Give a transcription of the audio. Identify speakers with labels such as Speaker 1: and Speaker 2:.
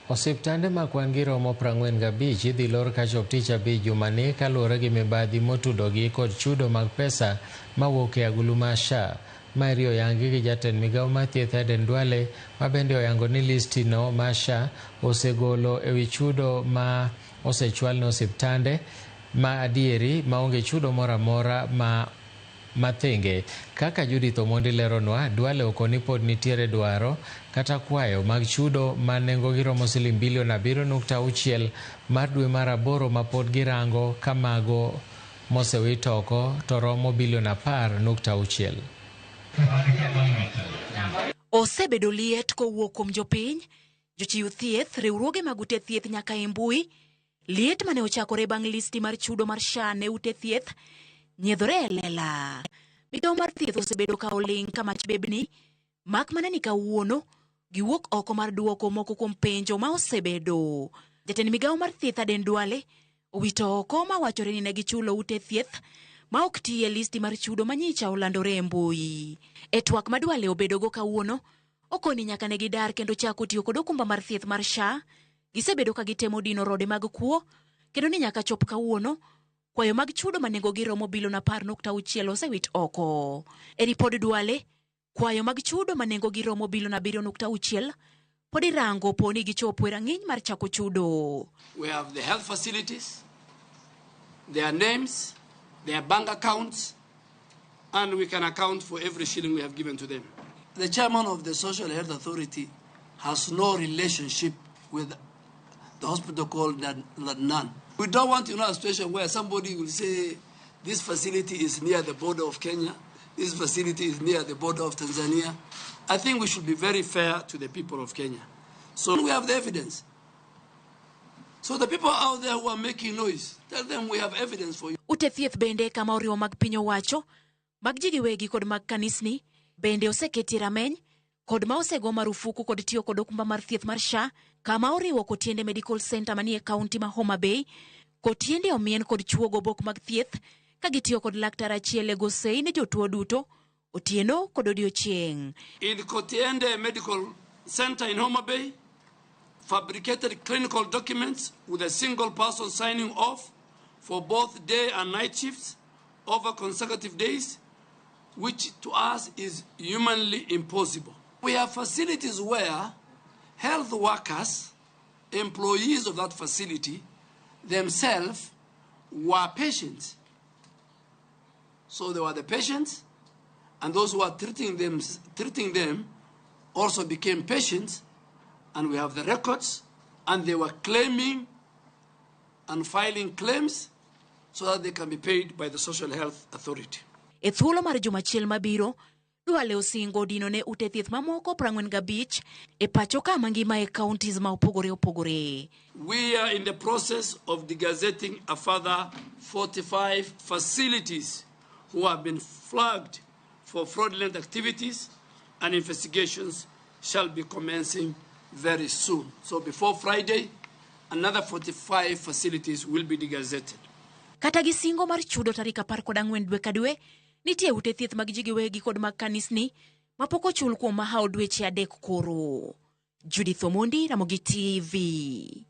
Speaker 1: Osiptende ma kwan-gi romo 45 idhi lor kachop tich abich jumani kaluwore gi mibadhi motudogi kod chudo mag pesa mawuok e agulu mar SHA. Maeri oyangi gi jatend migawo mar thieth Aden Duale, ma bende oyango ni listino mar SHA osegolo ewi chudo ma osechwal ne osiptande ma adieri maonge chudo moro amora mathenge. Kaka Judith Omondi leronwa, Duale okoni pod nitiere dwaro kata kwayo mag chudo ma nengogi romo siling bilion 7.6 mar dwe mar aboro ma pod girango ka mago mosewit oko to romo bilion 10.6.
Speaker 2: Osebedo liet kowuok kuom jopiny, jochiw thieth, riwruoge mag ute thieth nyaka e mbui. Liet mane ochakore bang' listi mar chudo mar SHA ne ute thieth nyiedhore e lela. Migawo mar thieth osebedo ka oling' kamach bebni, mak mana ni kawuono giwuok oko mar duoko moko kuom penjo ma osebedo. Jatend migawo mar thieth Aden Duale owito oko ma wachore ni ne gichulo ute thieth ma ok tiye listi mar chudo manyicha olandore e mbui. E twak ma Duale obedogo kawuono, okoni nyaka ne gidar kendo chako tiyo kod okumba mar thieth mar SHA. Gisebedo ka gitemo dino rode mag kuo, kendo ni nyaka chop kawuono kwayo mag chudo manengogi romo bilion 10.6 osewit oko. E ripod Duale, kwayo mag chudo manengogi romo bilion 7.6 pod irango poni gichopo e rang'iny mar chako chudo.
Speaker 3: We have the health facilities, their names, their bank accounts, and we can account for every shilling we have given to them. The chairman of the Social Health Authority has no relationship with the hospital called none. We don't want to know a situation where somebody will say this facility is near the border of Kenya, this facility is near the border of Tanzania. I think we should be very fair to the people of Kenya. So we have the evidence. So the people out there who are making noise, tell them we have evidence for you.
Speaker 2: Ute thieth bende kama oriwo mag piny owacho, mag ji giwegi kod mag kanisni bende oseketi rameny kod ma osego marufuku kod tiyo kod okumba mar thieth mar SHA, kama oriwo Kotiende Medical Center manie kaunti ma Homa Bay, Kotiende omien kod chuogo bok mag thieth ka gitiyo kod laktar achiel e gosei ne jotuo duto otieno kod odiochieng'.
Speaker 3: In Kotiende Medical Center in Homa Bay, fabricated clinical documents with a single person signing off for both day and night shifts over consecutive days, which to us is humanly impossible. We have facilities where health workers, employees of that facility, themselves were patients. So they were the patients, and those who are treating them also became patients, and we have the records, and they were claiming and filing claims so that they can be paid by the Social Health Authority.
Speaker 2: E thuolo mar jumachiel mabiro, Duale osingo dino ne ute thieth mamoko 45 e pacho ka mangima e counties ma opogore opogore.
Speaker 3: We are in the process of degazetting a further 45 facilities who have been flagged for fraudulent activities, and investigations shall be commencing very soon. So before Friday, another 45 facilities will be degazetted.
Speaker 2: Kata gisingo mar chudo tarik 14 dwe ka dwe, nitie ute thieth mag ji giwegi kod mag kanisni mapok ochul kuom mahao dweche 3 koro. Judith Omondi, Ramogi TV.